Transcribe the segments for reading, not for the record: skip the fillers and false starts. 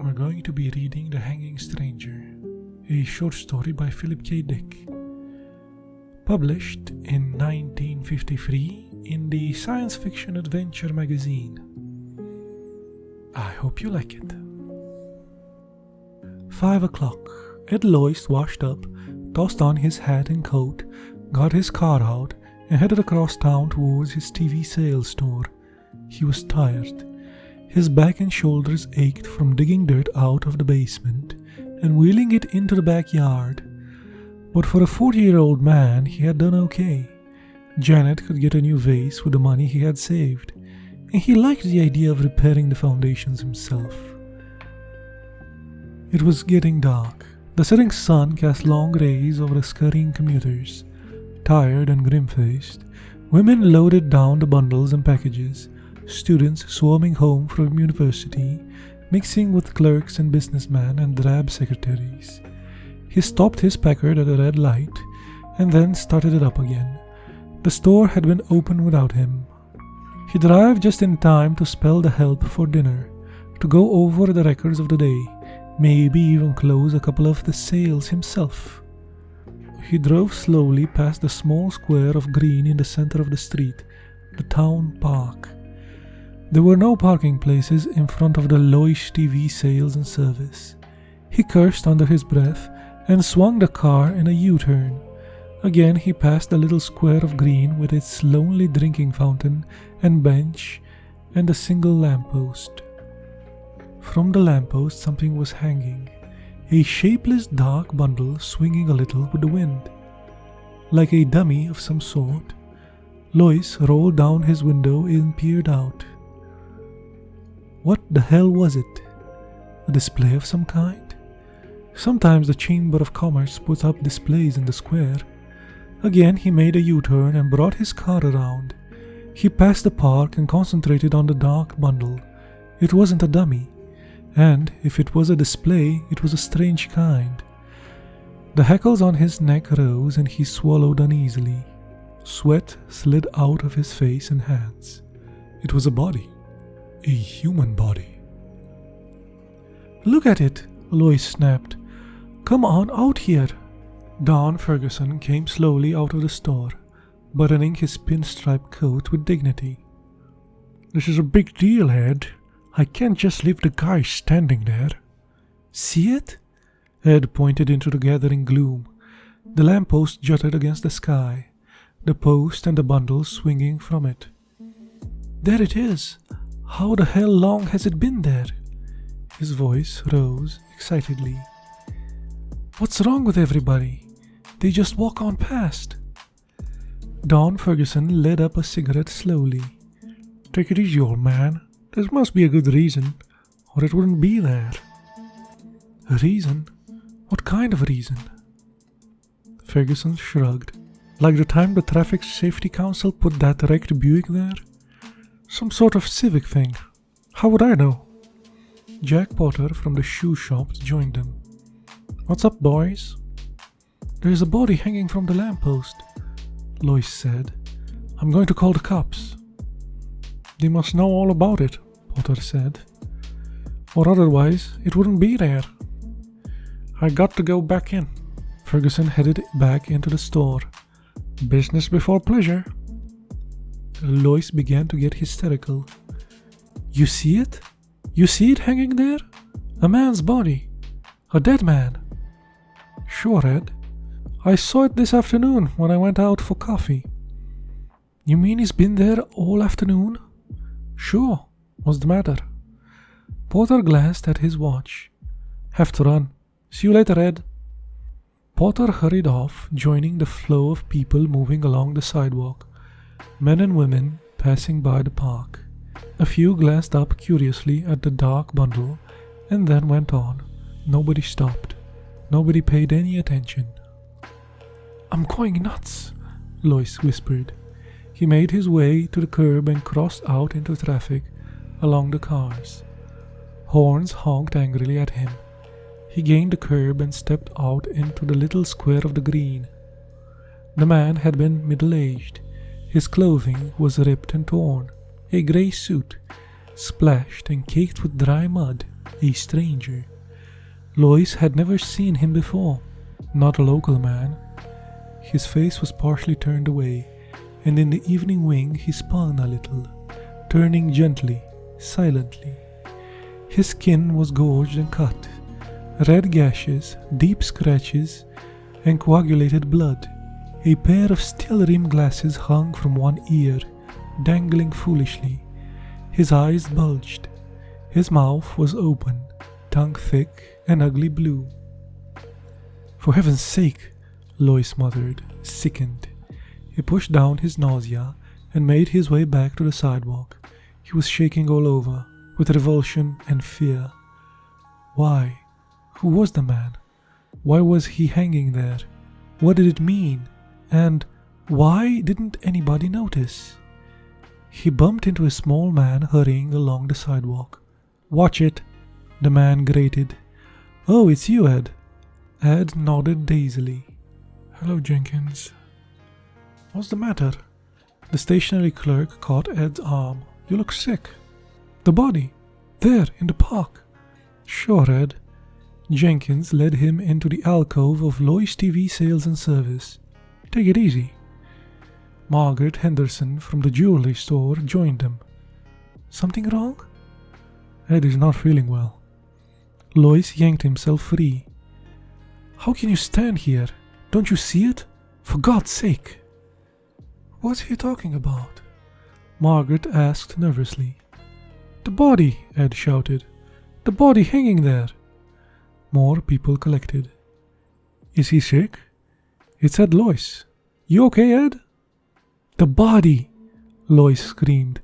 we're going to be reading The Hanging Stranger, a short story by Philip K. Dick, published in 1953 in the Science Fiction Adventure magazine. I hope you like it. 5 o'clock. Ed Lois washed up, tossed on his hat and coat, got his car out, and headed across town towards his TV sales store. He was tired. His back and shoulders ached from digging dirt out of the basement and wheeling it into the backyard. But for a 40-year-old man, he had done okay. Janet could get a new vase with the money he had saved, and he liked the idea of repairing the foundations himself. It was getting dark. The setting sun cast long rays over the scurrying commuters. Tired and grim-faced, women loaded down the bundles and packages, students swarming home from university, mixing with clerks and businessmen and drab secretaries. He stopped his Packard at a red light and then started it up again. The store had been open without him. He'd arrive just in time to spell the help for dinner, to go over the records of the day, maybe even close a couple of the sales himself. He drove slowly past the small square of green in the center of the street, the town park. There were no parking places in front of the Lois TV sales and service. He cursed under his breath and swung the car in a U-turn. Again he passed the little square of green with its lonely drinking fountain and bench and a single lamppost. From the lamppost something was hanging, a shapeless dark bundle swinging a little with the wind. Like a dummy of some sort, Lois rolled down his window and peered out. What the hell was it? A display of some kind? Sometimes the Chamber of Commerce puts up displays in the square. Again he made a U-turn and brought his car around. He passed the park and concentrated on the dark bundle. It wasn't a dummy, and if it was a display, it was a strange kind. The hackles on his neck rose and he swallowed uneasily. Sweat slid out of his face and hands. It was a body. A human body. "Look at it," Lois snapped. "Come on out here." Don Ferguson came slowly out of the store, buttoning his pinstripe coat with dignity. "This is a big deal, Ed. I can't just leave the guy standing there." "See it?" Ed pointed into the gathering gloom. The lamppost jutted against the sky, the post and the bundle swinging from it. "There it is. How the hell long has it been there?" His voice rose excitedly. "What's wrong with everybody? They just walk on past." Don Ferguson lit up a cigarette slowly. "Take it easy, old man. There must be a good reason, or it wouldn't be there." "A reason? What kind of reason?" Ferguson shrugged. "Like the time the Traffic Safety Council put that wrecked Buick there? Some sort of civic thing. How would I know?" Jack Potter from the shoe shop joined them. "What's up, boys?" "There's a body hanging from the lamppost," Lois said. "I'm going to call the cops." "They must know all about it," Potter said. "Or otherwise, it wouldn't be there." "I got to go back in." Ferguson headed back into the store. "Business before pleasure." Lois began to get hysterical. "You see it? You see it hanging there? A man's body. A dead man." "Sure, Ed. I saw it this afternoon when I went out for coffee." "You mean he's been there all afternoon?" "Sure. What's the matter?" Potter glanced at his watch. "Have to run. See you later, Ed." Potter hurried off, joining the flow of people moving along the sidewalk. Men and women passing by the park. A few glanced up curiously at the dark bundle and then went on. Nobody stopped. Nobody paid any attention. "I'm going nuts," Lois whispered. He made his way to the curb and crossed out into traffic along the cars. Horns honked angrily at him. He gained the curb and stepped out into the little square of the green. The man had been middle-aged. His clothing was ripped and torn. A grey suit, splashed and caked with dry mud, a stranger. Lois had never seen him before, not a local man. His face was partially turned away, and in the evening wind he spun a little, turning gently, silently. His skin was gorged and cut, red gashes, deep scratches, and coagulated blood. A pair of steel-rimmed glasses hung from one ear, dangling foolishly. His eyes bulged. His mouth was open, tongue thick and ugly blue. "For heaven's sake," Lois muttered, sickened. He pushed down his nausea and made his way back to the sidewalk. He was shaking all over, with revulsion and fear. Why? Who was the man? Why was he hanging there? What did it mean? And why didn't anybody notice? He bumped into a small man hurrying along the sidewalk. "Watch it," the man grated. "Oh, it's you, Ed." Ed nodded dazedly. "Hello, Jenkins." "What's the matter?" The stationery clerk caught Ed's arm. "You look sick." "The body. There, in the park." "Sure, Ed." Jenkins led him into the alcove of Lois TV Sales and Service. "Take it easy." Margaret Henderson from the jewelry store joined them. "Something wrong?" "Ed is not feeling well." Lois yanked himself free. "How can you stand here? Don't you see it? For God's sake!" "What's he talking about?" Margaret asked nervously. "The body," Ed shouted. "The body hanging there." More people collected. "Is he sick?" It said Lois. "You okay, Ed?" "The body!" Lois screamed,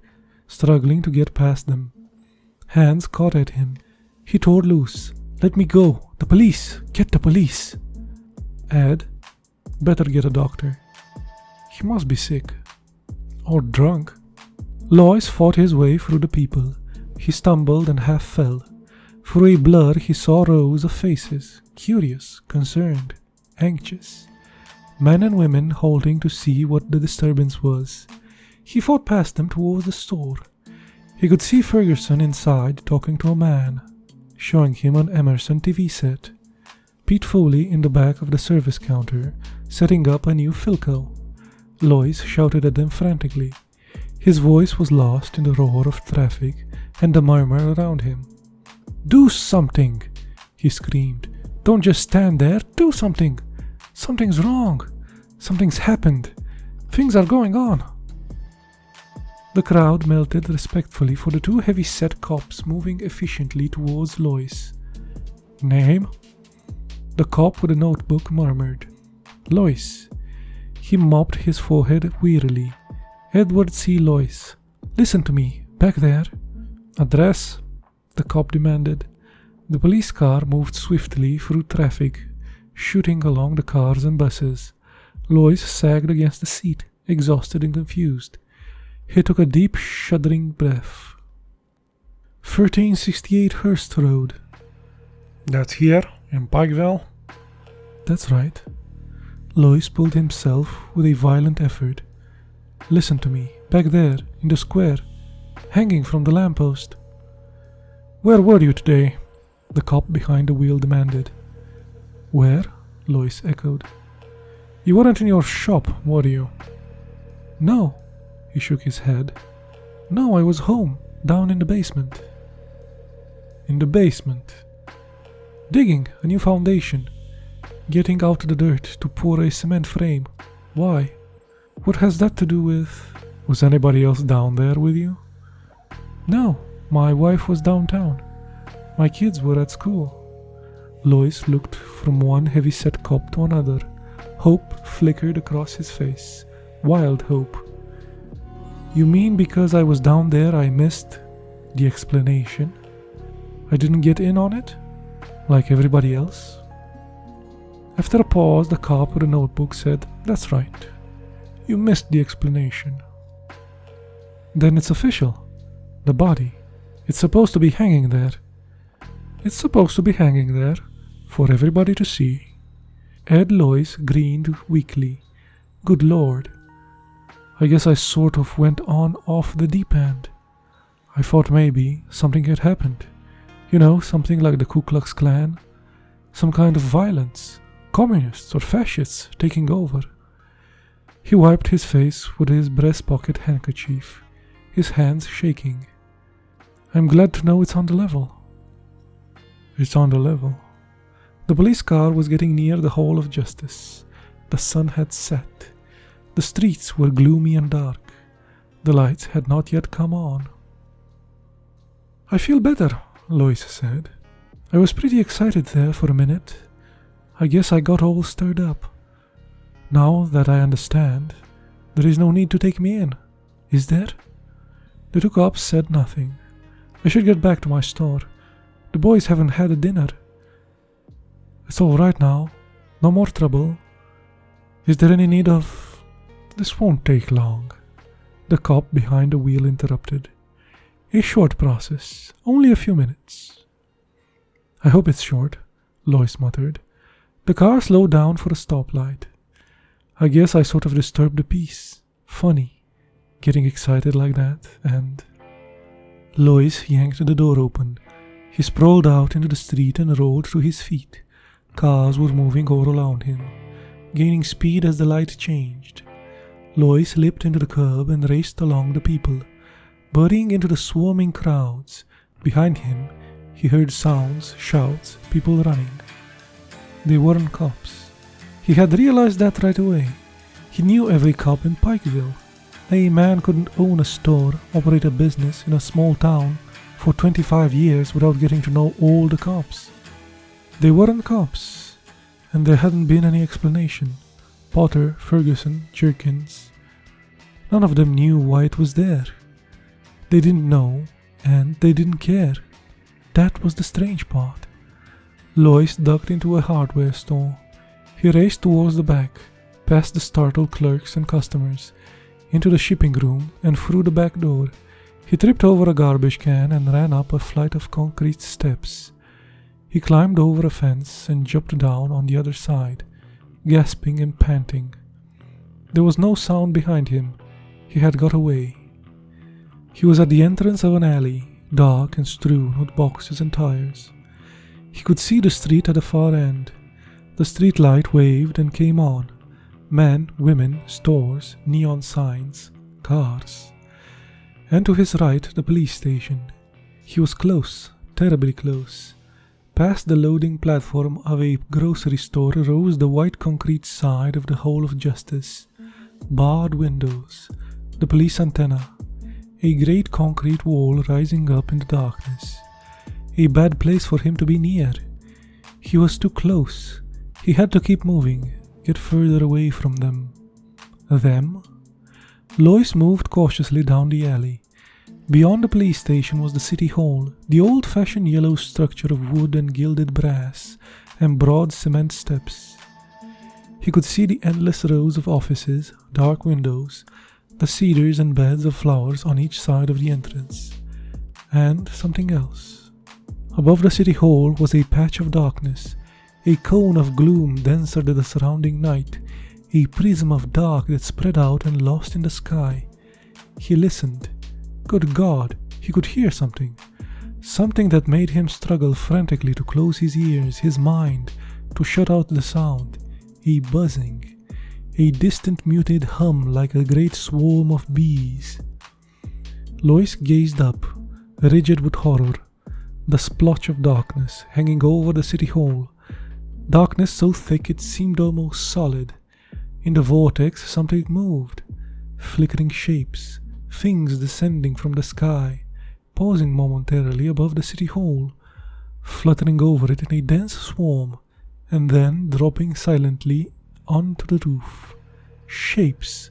struggling to get past them. Hands caught at him. He tore loose. "Let me go! The police! Get the police!" "Ed, better get a doctor." "He must be sick." "Or drunk." Lois fought his way through the people. He stumbled and half fell. Through a blur he saw rows of faces, curious, concerned, anxious. Men and women halting to see what the disturbance was. He fought past them towards the store. He could see Ferguson inside talking to a man, showing him an Emerson TV set. Pete Foley in the back of the service counter, setting up a new Philco. Lois shouted at them frantically. His voice was lost in the roar of traffic and the murmur around him. "Do something!" he screamed. "Don't just stand there, do something! Something's wrong! Something's happened! Things are going on!" The crowd melted respectfully for the two heavy-set cops moving efficiently towards Lois. "Name?" The cop with a notebook murmured. "Lois." He mopped his forehead wearily. "Edward C. Lois. Listen to me, back there." "Address?" the cop demanded. The police car moved swiftly through traffic, shooting along the cars and buses. Lois sagged against the seat, exhausted and confused. He took a deep, shuddering breath. 1368 Hurst Road. "That's here, in Pikeville?" "That's right." Lois pulled himself with a violent effort. "Listen to me, back there, in the square, hanging from the lamppost." "Where were you today?" the cop behind the wheel demanded. "Where?" Lois echoed. "You weren't in your shop, were you?" "No." He shook his head. "No, I was home, down in the basement." "In the basement?" "Digging a new foundation. Getting out the dirt to pour a cement frame. Why? What has that to do with—" "Was anybody else down there with you?" "No, my wife was downtown. My kids were at school." Lois looked from one heavy-set cop to another. Hope flickered across his face. Wild hope. "You mean because I was down there I missed the explanation? I didn't get in on it? Like everybody else?" After a pause, the cop with a notebook said, "That's right. You missed the explanation." "Then it's official. The body. It's supposed to be hanging there." "It's supposed to be hanging there, for everybody to see." Ed Lois grinned weakly. "Good Lord. I guess I sort of went on off the deep end. I thought maybe something had happened. You know, something like the Ku Klux Klan. Some kind of violence. Communists or fascists taking over. He wiped his face with his breast pocket handkerchief, his hands shaking. I'm glad to know it's on the level. It's on the level. The police car was getting near the Hall of Justice. The sun had set. The streets were gloomy and dark. The lights had not yet come on. I feel better, Lois said. I was pretty excited there for a minute. I guess I got all stirred up. Now that I understand, there is no need to take me in, is there? The two cops said nothing. I should get back to my store. The boys haven't had a dinner. It's all right now. No more trouble. Is there any need of... This won't take long. The cop behind the wheel interrupted. A short process. Only a few minutes. I hope it's short, Lois muttered. The car slowed down for a stoplight. I guess I sort of disturbed the peace. Funny, getting excited like that, and... Lois yanked the door open. He sprawled out into the street and rolled to his feet. Cars were moving all around him, gaining speed as the light changed. Lois leaped into the curb and raced along the people, burying into the swarming crowds. Behind him, he heard sounds, shouts, people running. They weren't cops. He had realized that right away. He knew every cop in Pikeville. A man couldn't own a store, operate a business in a small town for 25 years without getting to know all the cops. They weren't cops, and there hadn't been any explanation. Potter, Ferguson, Jerkins. None of them knew why it was there. They didn't know, and they didn't care. That was the strange part. Lois ducked into a hardware store. He raced towards the back, past the startled clerks and customers, into the shipping room and through the back door. He tripped over a garbage can and ran up a flight of concrete steps. He climbed over a fence and jumped down on the other side, gasping and panting. There was no sound behind him. He had got away. He was at the entrance of an alley, dark and strewn with boxes and tires. He could see the street at the far end. The street light waved and came on. Men, women, stores, neon signs, cars. And to his right, the police station. He was close, terribly close. Past the loading platform of a grocery store rose the white concrete side of the Hall of Justice. Barred windows, the police antenna, a great concrete wall rising up in the darkness. A bad place for him to be near. He was too close. He had to keep moving, get further away from them. Them? Lois moved cautiously down the alley. Beyond the police station was the city hall, the old-fashioned yellow structure of wood and gilded brass and broad cement steps. He could see the endless rows of offices, dark windows, the cedars and beds of flowers on each side of the entrance. And something else. Above the city hall was a patch of darkness, a cone of gloom denser than the surrounding night, a prism of dark that spread out and lost in the sky. He listened. Good God, he could hear something. Something that made him struggle frantically to close his ears, his mind, to shut out the sound. A buzzing. A distant muted hum like a great swarm of bees. Lois gazed up, rigid with horror. The splotch of darkness hanging over the city hall. Darkness so thick it seemed almost solid. In the vortex something moved. Flickering shapes. Things descending from the sky, pausing momentarily above the city hall, fluttering over it in a dense swarm, and then dropping silently onto the roof. Shapes,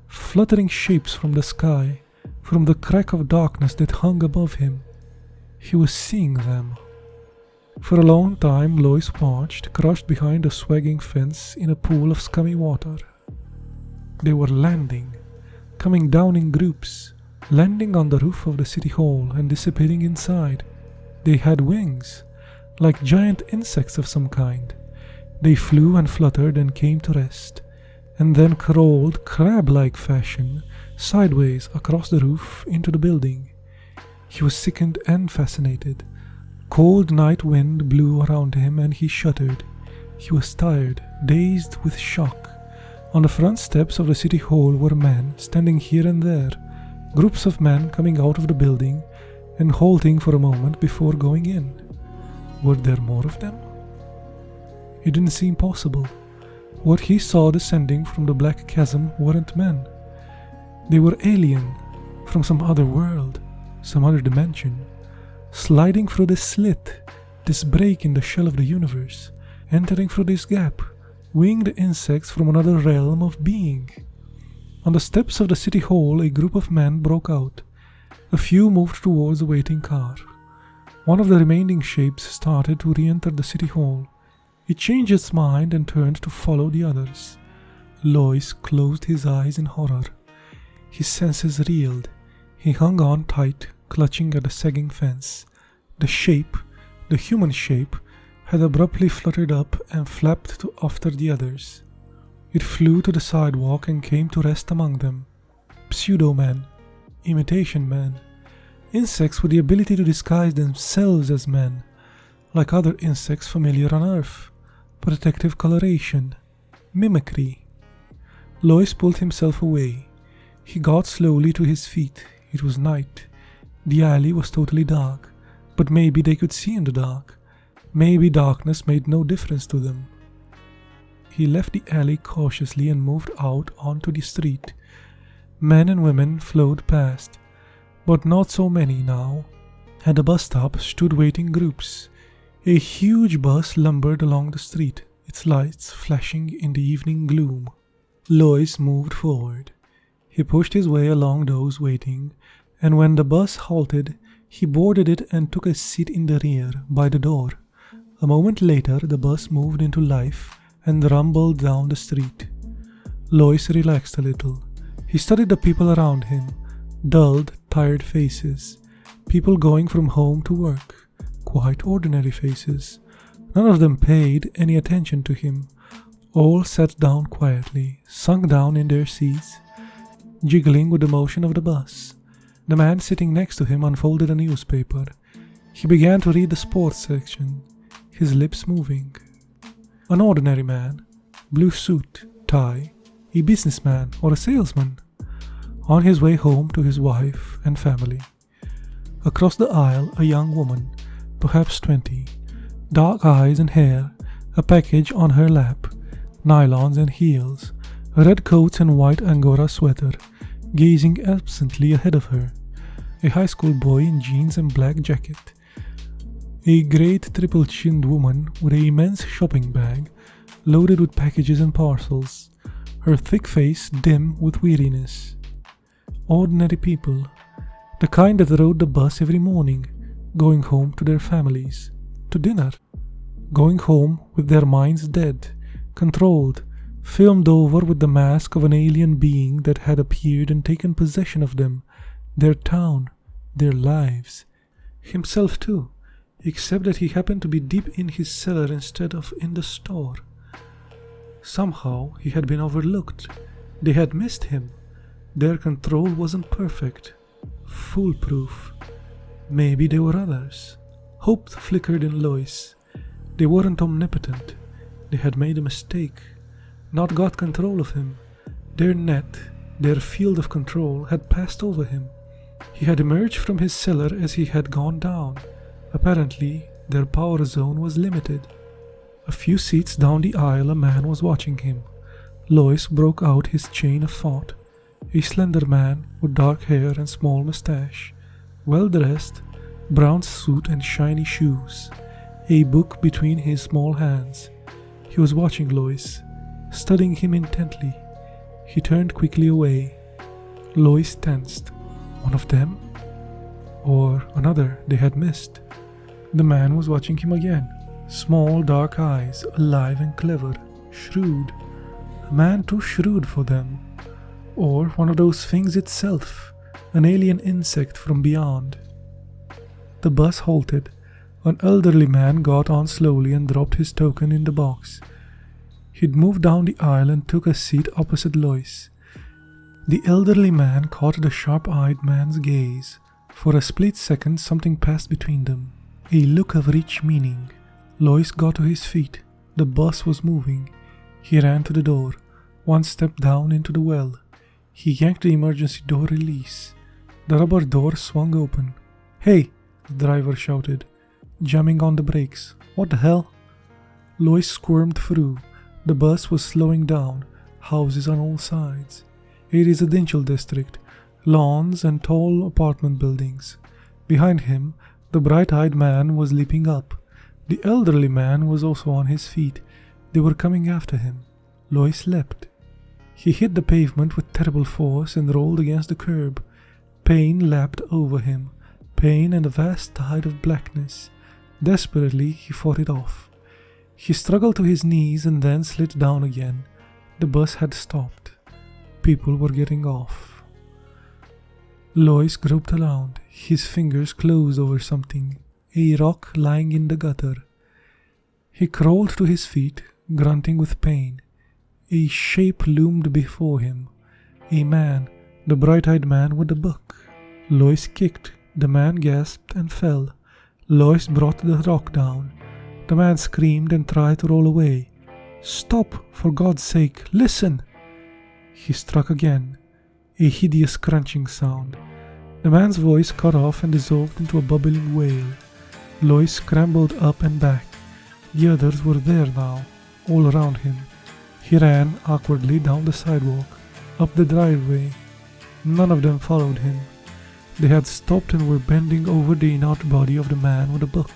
fluttering shapes from the sky, from the crack of darkness that hung above him. He was seeing them. For a long time Lois watched, crouched behind a swagging fence in a pool of scummy water. They were landing. Coming down in groups, landing on the roof of the city hall and disappearing inside. They had wings, like giant insects of some kind. They flew and fluttered and came to rest, and then crawled crab-like fashion sideways across the roof into the building. He was sickened and fascinated. Cold night wind blew around him and he shuddered. He was tired, dazed with shock. On the front steps of the city hall were men standing here and there, groups of men coming out of the building and halting for a moment before going in. Were there more of them? It didn't seem possible. What he saw descending from the black chasm weren't men. They were alien, from some other world, some other dimension, sliding through this slit, this break in the shell of the universe, entering through this gap, winged insects from another realm of being. On the steps of the city hall, a group of men broke out. A few moved towards the waiting car. One of the remaining shapes started to re-enter the city hall. It changed its mind and turned to follow the others. Lois closed his eyes in horror. His senses reeled. He hung on tight, clutching at the sagging fence. The shape, the human shape, had abruptly fluttered up and flapped after the others. It flew to the sidewalk and came to rest among them. Pseudo-men, imitation men, insects with the ability to disguise themselves as men, like other insects familiar on Earth. Protective coloration, mimicry. Lois pulled himself away. He got slowly to his feet. It was night. The alley was totally dark, but maybe they could see in the dark. Maybe darkness made no difference to them. He left the alley cautiously and moved out onto the street. Men and women flowed past, but not so many now. At the bus stop stood waiting groups. A huge bus lumbered along the street, its lights flashing in the evening gloom. Lois moved forward. He pushed his way along those waiting, and when the bus halted, he boarded it and took a seat in the rear, by the door. A moment later, the bus moved into life and rumbled down the street. Lois relaxed a little. He studied the people around him, dulled, tired faces, people going from home to work. Quite ordinary faces. None of them paid any attention to him. All sat down quietly, sunk down in their seats, jiggling with the motion of the bus. The man sitting next to him unfolded a newspaper. He began to read the sports section, his lips moving. An ordinary man, blue suit, tie, a businessman or a salesman, on his way home to his wife and family. Across the aisle, a young woman, perhaps 20, dark eyes and hair, a package on her lap, nylons and heels, red coats and white Angora sweater, gazing absently ahead of her, a high school boy in jeans and black jacket, a great triple-chinned woman with an immense shopping bag, loaded with packages and parcels, her thick face dim with weariness. Ordinary people, the kind that rode the bus every morning, going home to their families, to dinner, going home with their minds dead, controlled, filmed over with the mask of an alien being that had appeared and taken possession of them, their town, their lives, himself too, except that he happened to be deep in his cellar instead of in the store. Somehow he had been overlooked. They had missed him. Their control wasn't perfect, foolproof. Maybe there were others. Hope flickered in Lois. They weren't omnipotent. They had made a mistake, not got control of him. Their net, their field of control, had passed over him. He had emerged from his cellar as he had gone down. Apparently, their power zone was limited. A few seats down the aisle, a man was watching him. Lois broke out his chain of thought. A slender man with dark hair and small mustache, well-dressed, brown suit and shiny shoes, a book between his small hands. He was watching Lois, studying him intently. He turned quickly away. Lois tensed. One of them? Or another they had missed? The man was watching him again. Small dark eyes, alive and clever, shrewd. A man too shrewd for them. Or one of those things itself, an alien insect from beyond. The bus halted. An elderly man got on slowly and dropped his token in the box. He'd moved down the aisle and took a seat opposite Lois. The elderly man caught the sharp-eyed man's gaze. For a split second something passed between them. a look of rich meaning. Lois got to his feet. The bus was moving. He ran to the door, one step down into the well. He yanked the emergency door release. The rubber door swung open. "Hey!" the driver shouted, jamming on the brakes. "What the hell?" Lois squirmed through. The bus was slowing down. Houses on all sides. A residential district. Lawns and tall apartment buildings. Behind him, the bright-eyed man was leaping up. The elderly man was also on his feet. They were coming after him. Lois leapt. He hit the pavement with terrible force and rolled against the curb. Pain lapped over him. Pain and a vast tide of blackness. Desperately, he fought it off. He struggled to his knees and then slid down again. The bus had stopped. People were getting off. Lois groped around. His fingers closed over something, a rock lying in the gutter. He crawled to his feet, grunting with pain. A shape loomed before him. A man, the bright-eyed man with the book. Lois kicked. The man gasped and fell. Lois brought the rock down. The man screamed and tried to roll away. "Stop, for God's sake, listen!" He struck again. A hideous crunching sound. The man's voice cut off and dissolved into a bubbling wail. Lois scrambled up and back. The others were there now, all around him. He ran awkwardly down the sidewalk, up the driveway. None of them followed him. They had stopped and were bending over the inert body of the man with a book,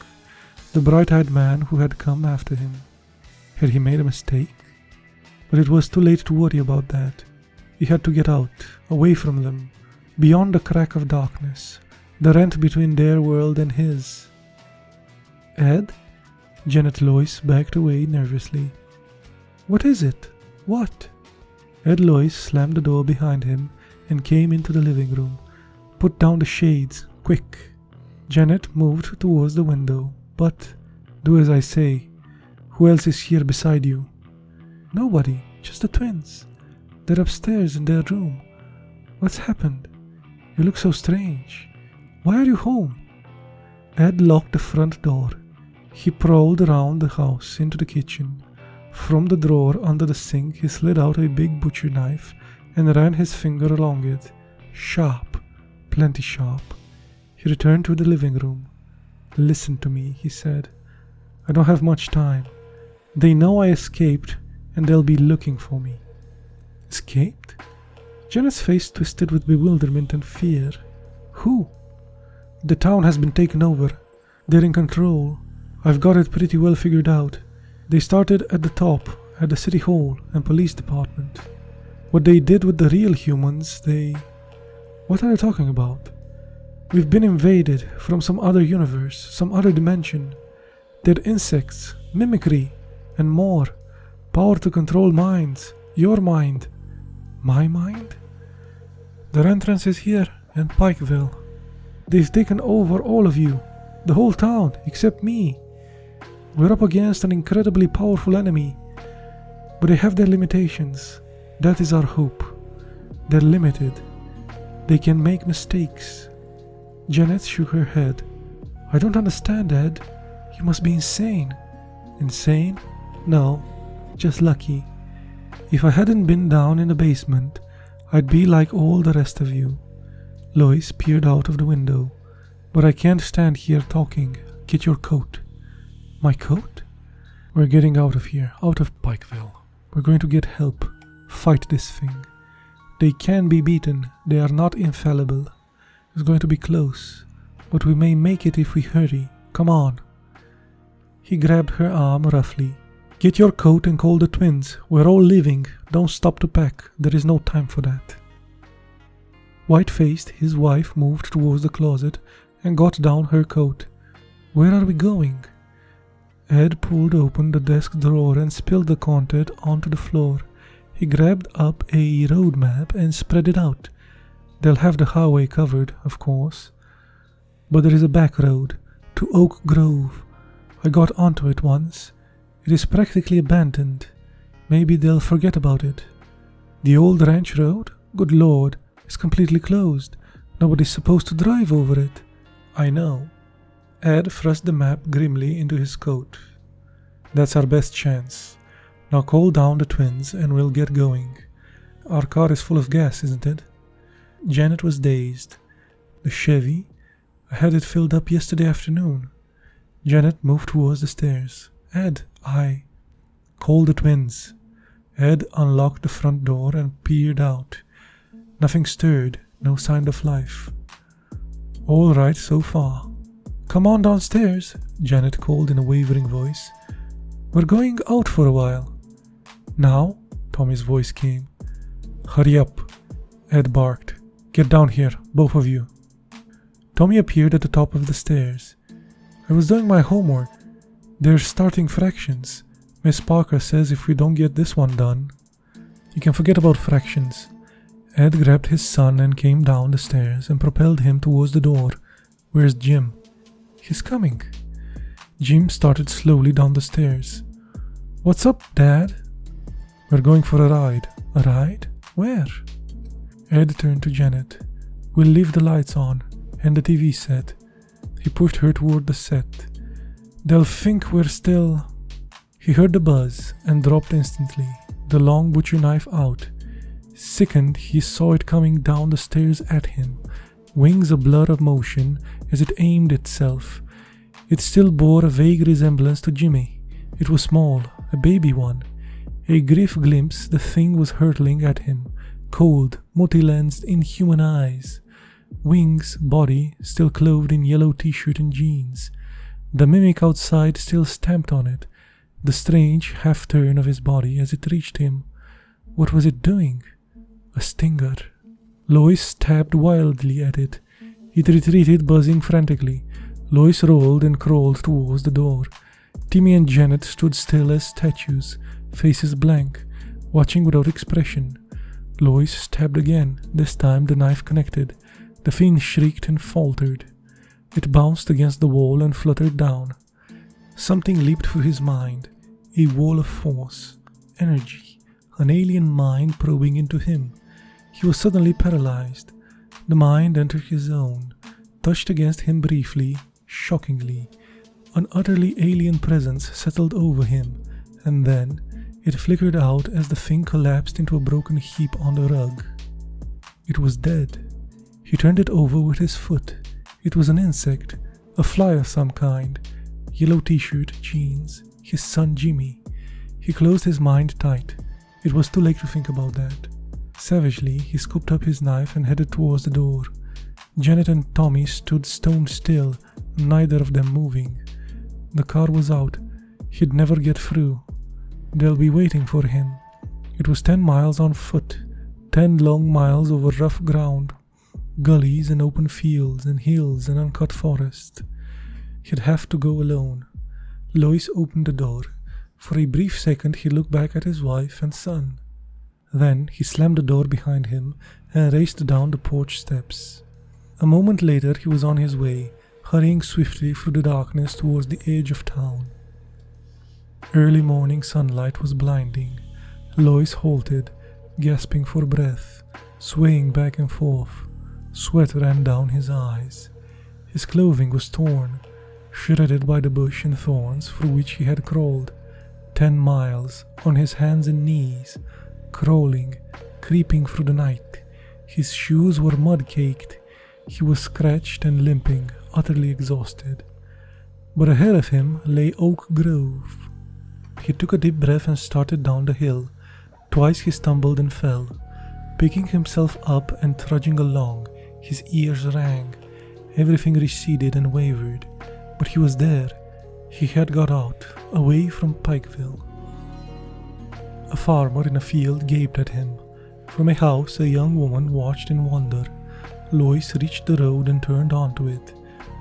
the bright-eyed man who had come after him. Had he made a mistake? But it was too late to worry about that. He had to get out, away from them, beyond the crack of darkness, the rent between their world and his. "Ed?" Janet Lois backed away nervously. "What is it? What?" Ed Lois slammed the door behind him and came into the living room. "Put down the shades, quick." Janet moved towards the window. "But, do as I say. Who else is here beside you?" "Nobody, just the twins. They're upstairs in their room. What's happened? You look so strange. Why are you home?" Ed locked the front door. He prowled around the house into the kitchen. From the drawer under the sink he slid out a big butcher knife and ran his finger along it. Sharp, plenty sharp. He returned to the living room. "Listen to me," he said. "I don't have much time. They know I escaped and they'll be looking for me." "Escaped?" Janet's face twisted with bewilderment and fear. "Who?" "The town has been taken over. They're in control. I've got it pretty well figured out. They started at the top, at the city hall and police department. What they did with the real humans, What are you talking about?" "We've been invaded from some other universe, some other dimension. They're insects, mimicry, and more. Power to control minds. Your mind." "My mind?" "Their entrance is here, in Pikeville. They've taken over all of you, the whole town, except me. We're up against an incredibly powerful enemy, but they have their limitations. That is our hope. They're limited. They can make mistakes." Janet shook her head. "I don't understand, Ed. You must be insane." "Insane? No, just lucky. If I hadn't been down in the basement, I'd be like all the rest of you." Lois peered out of the window. "But I can't stand here talking. Get your coat." "My coat?" "We're getting out of here, out of Pikeville. We're going to get help. Fight this thing. They can be beaten. They are not infallible. It's going to be close, but we may make it if we hurry. Come on." He grabbed her arm roughly. "Get your coat and call the twins. We're all leaving. Don't stop to pack. There is no time for that." White-faced, his wife moved towards the closet and got down her coat. "Where are we going?" Ed pulled open the desk drawer and spilled the content onto the floor. He grabbed up a road map and spread it out. They'll have the highway covered, of course. But there is a back road, to Oak Grove. I got onto it once. It is practically abandoned. Maybe they'll forget about it. The old ranch road? Good Lord, it's completely closed. Nobody's supposed to drive over it. I know. Ed thrust the map grimly into his coat. That's our best chance. Now call down the twins and we'll get going. Our car is full of gas, isn't it? Janet was dazed. The Chevy? I had it filled up yesterday afternoon. Janet moved towards the stairs. Ed, I... Call the twins. Ed unlocked the front door and peered out. Nothing stirred, no sign of life. All right so far. Come on downstairs, Janet called in a wavering voice. We're going out for a while. Now? Tommy's voice came. Hurry up, Ed barked. Get down here, both of you. Tommy appeared at the top of the stairs. I was doing my homework. They're starting fractions. Miss Parker says if we don't get this one done... You can forget about fractions. Ed grabbed his son and came down the stairs and propelled him towards the door. Where's Jim? He's coming. Jim started slowly down the stairs. What's up, Dad? We're going for a ride. A ride? Where? Ed turned to Janet. We'll leave the lights on and the TV set. He pushed her toward the set. They'll think we're still... He heard the buzz and dropped instantly, the long butcher knife out. Sickened, he saw it coming down the stairs at him, wings a blur of motion as it aimed itself. It still bore a vague resemblance to Jimmy. It was small, a baby one. A brief glimpse, the thing was hurtling at him, cold, multi-lensed, inhuman eyes. Wings, body, still clothed in yellow t-shirt and jeans. The mimic outside still stamped on it, the strange half-turn of his body as it reached him. What was it doing? A stinger. Lois stabbed wildly at it. It retreated, buzzing frantically. Lois rolled and crawled towards the door. Timmy and Janet stood still as statues, faces blank, watching without expression. Lois stabbed again. This time the knife connected. The fiend shrieked and faltered. It bounced against the wall and fluttered down. Something leaped through his mind. A wall of force, energy, an alien mind probing into him. He was suddenly paralyzed. The mind entered his own, touched against him briefly, shockingly. An utterly alien presence settled over him, and then it flickered out as the thing collapsed into a broken heap on the rug. It was dead. He turned it over with his foot. It was an insect, a fly of some kind. Yellow t-shirt, jeans, his son Jimmy. He closed his mind tight. It was too late to think about that. Savagely, he scooped up his knife and headed towards the door. Janet and Tommy stood stone still, neither of them moving. The car was out. He'd never get through. They'll be waiting for him. It was 10 miles on foot, 10 long miles over rough ground, gullies and open fields and hills and uncut forest. He'd have to go alone. Lois opened the door. For a brief second he looked back at his wife and son. Then he slammed the door behind him and raced down the porch steps. A moment later he was on his way, hurrying swiftly through the darkness towards the edge of town. Early morning sunlight was blinding. Lois halted, gasping for breath, swaying back and forth. Sweat ran down his eyes. His clothing was torn, shredded by the bush and thorns through which he had crawled. 10 miles, on his hands and knees, crawling, creeping through the night. His shoes were mud-caked. He was scratched and limping, utterly exhausted. But ahead of him lay Oak Grove. He took a deep breath and started down the hill. Twice he stumbled and fell. Picking himself up and trudging along, his ears rang. Everything receded and wavered. But he was there. He had got out, away from Pikeville. A farmer in a field gaped at him. From a house, a young woman watched in wonder. Lois reached the road and turned onto it.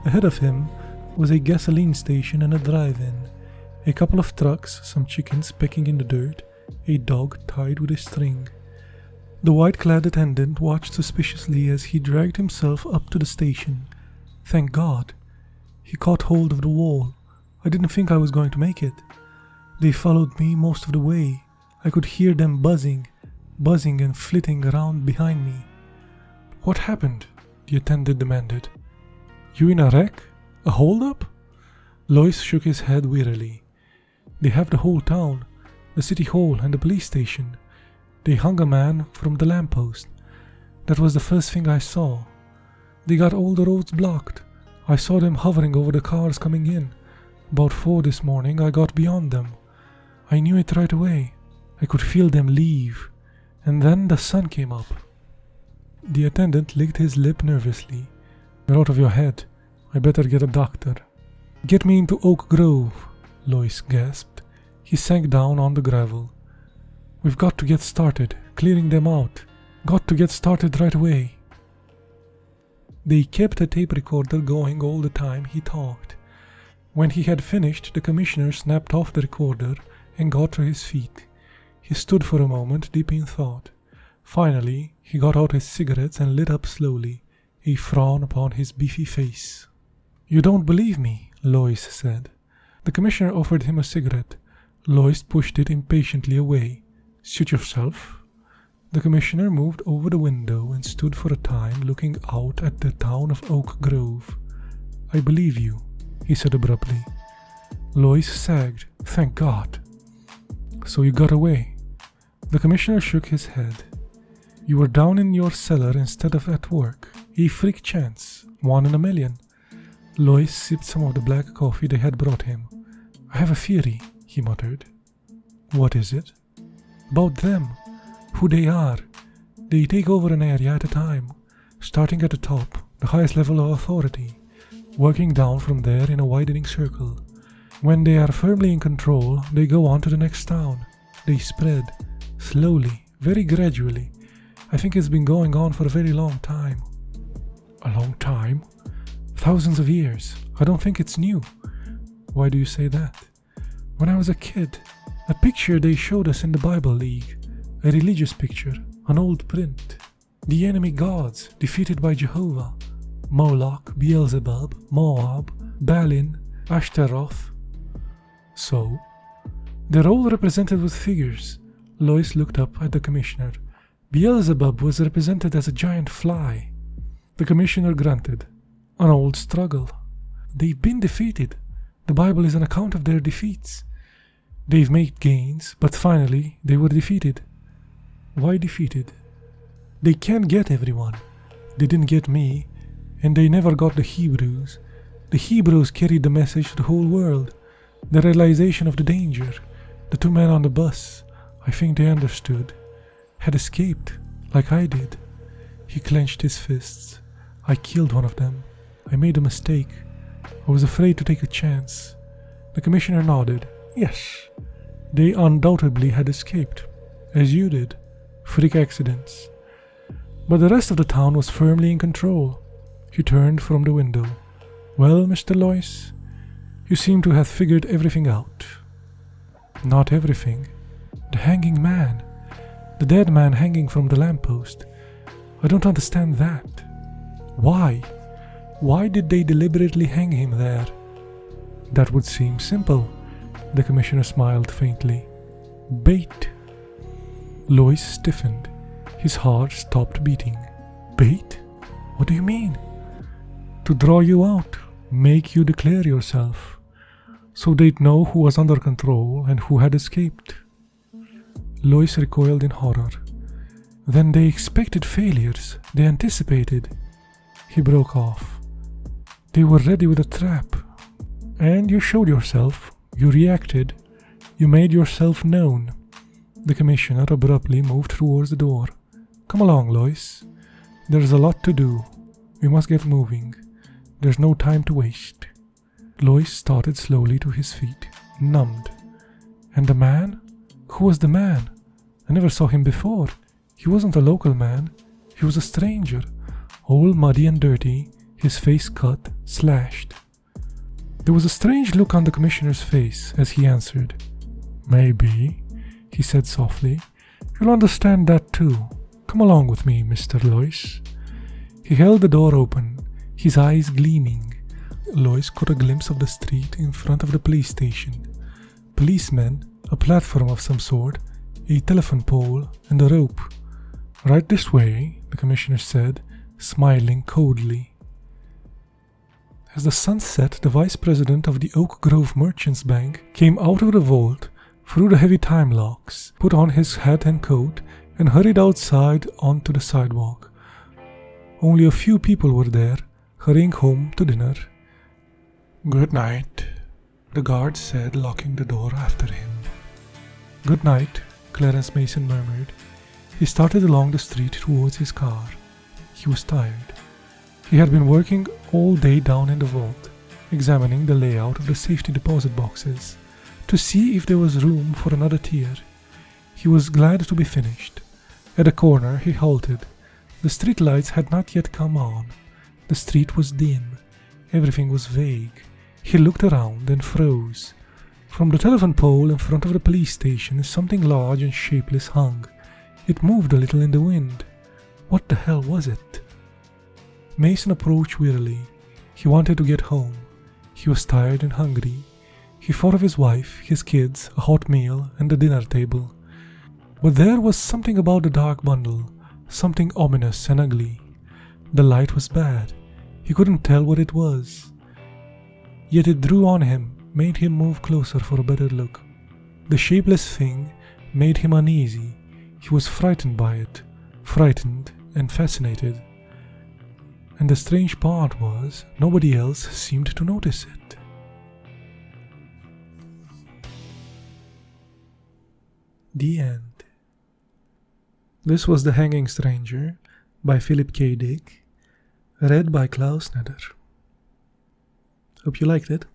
Ahead of him was a gasoline station and a drive-in. A couple of trucks, some chickens pecking in the dirt, a dog tied with a string. The white-clad attendant watched suspiciously as he dragged himself up to the station. Thank God. He caught hold of the wall. I didn't think I was going to make it. They followed me most of the way. I could hear them buzzing and flitting around behind me. What happened? The attendant demanded. You in a wreck? A hold-up? Lois shook his head wearily. They have the whole town, the city hall and the police station. They hung a man from the lamppost. That was the first thing I saw. They got all the roads blocked. I saw them hovering over the cars coming in. About 4 this morning I got beyond them. I knew it right away. I could feel them leave. And then the sun came up. The attendant licked his lip nervously. You're out of your head. I better get a doctor. Get me into Oak Grove, Lois gasped. He sank down on the gravel. We've got to get started, clearing them out. Got to get started right away. They kept a tape recorder going all the time he talked. When he had finished, the commissioner snapped off the recorder and got to his feet. He stood for a moment, deep in thought. Finally, he got out his cigarettes and lit up slowly, a frown upon his beefy face. You don't believe me, Lois said. The commissioner offered him a cigarette. Lois pushed it impatiently away. Suit yourself. The commissioner moved over the window and stood for a time looking out at the town of Oak Grove. I believe you, he said abruptly. Lois sagged. Thank God. So you got away. The commissioner shook his head. You were down in your cellar instead of at work. A freak chance. 1 in a million. Lois sipped some of the black coffee they had brought him. I have a theory, he muttered. What is it? About them. Who they are. They take over an area at a time, starting at the top, the highest level of authority, working down from there in a widening circle. When they are firmly in control, they go on to the next town. They spread, slowly, very gradually. I think it's been going on for a very long time. A long time? Thousands of years. I don't think it's new. Why do you say that? When I was a kid, a picture they showed us in the Bible League, a religious picture, an old print. The enemy gods defeated by Jehovah, Moloch, Beelzebub, Moab, Balin, Ashtaroth. So, they're all represented with figures. Lois looked up at the commissioner. Beelzebub was represented as a giant fly. The commissioner grunted. An old struggle. They've been defeated. The Bible is an account of their defeats. They've made gains, but finally they were defeated. Why defeated? They can't get everyone. They didn't get me, and they never got the Hebrews. The Hebrews carried the message to the whole world. The realization of the danger. The 2 men on the bus, I think they understood, had escaped, like I did. He clenched his fists. I killed one of them. I made a mistake. I was afraid to take a chance. The commissioner nodded. Yes, they undoubtedly had escaped, as you did. Freak accidents. But the rest of the town was firmly in control. He turned from the window. Well, Mr. Lois, you seem to have figured everything out. Not everything. The hanging man. The dead man hanging from the lamppost. I don't understand that. Why? Why did they deliberately hang him there? That would seem simple. The commissioner smiled faintly. Bait. Lois stiffened. His heart stopped beating. Bait? What do you mean? To draw you out, make you declare yourself, so they'd know who was under control and who had escaped. Lois recoiled in horror. Then they expected failures. They anticipated. He broke off. They were ready with a trap. And you showed yourself. You reacted. You made yourself known. The commissioner abruptly moved towards the door. Come along, Lois. There's a lot to do. We must get moving. There's no time to waste. Lois started slowly to his feet, numbed. And the man? Who was the man? I never saw him before. He wasn't a local man. He was a stranger, all muddy and dirty, his face cut, slashed. There was a strange look on the commissioner's face as he answered. Maybe, he said softly. You'll understand that too. Come along with me, Mr. Lois. He held the door open, his eyes gleaming. Lois caught a glimpse of the street in front of the police station. Policemen, a platform of some sort, a telephone pole, and a rope. Right this way, the commissioner said, smiling coldly. As the sun set, the vice president of the Oak Grove Merchants Bank came out of the vault, through the heavy time locks, put on his hat and coat, and hurried outside onto the sidewalk. Only a few people were there, hurrying home to dinner. "Good night," the guard said, locking the door after him. "Good night," Clarence Mason murmured. He started along the street towards his car. He was tired. He had been working all day down in the vault, examining the layout of the safety deposit boxes, to see if there was room for another tier. He was glad to be finished. At a corner he halted. The street lights had not yet come on. The street was dim. Everything was vague. He looked around and froze. From the telephone pole in front of the police station, something large and shapeless hung. It moved a little in the wind. What the hell was it? Mason approached wearily. He wanted to get home. He was tired and hungry. He thought of his wife, his kids, a hot meal, and the dinner table. But there was something about the dark bundle, something ominous and ugly. The light was bad. He couldn't tell what it was. Yet it drew on him, made him move closer for a better look. The shapeless thing made him uneasy. He was frightened by it, frightened and fascinated. And the strange part was, nobody else seemed to notice it. The end. This was The Hanging Stranger by Philip K. Dick, read by Klaus Nether. Hope you liked it.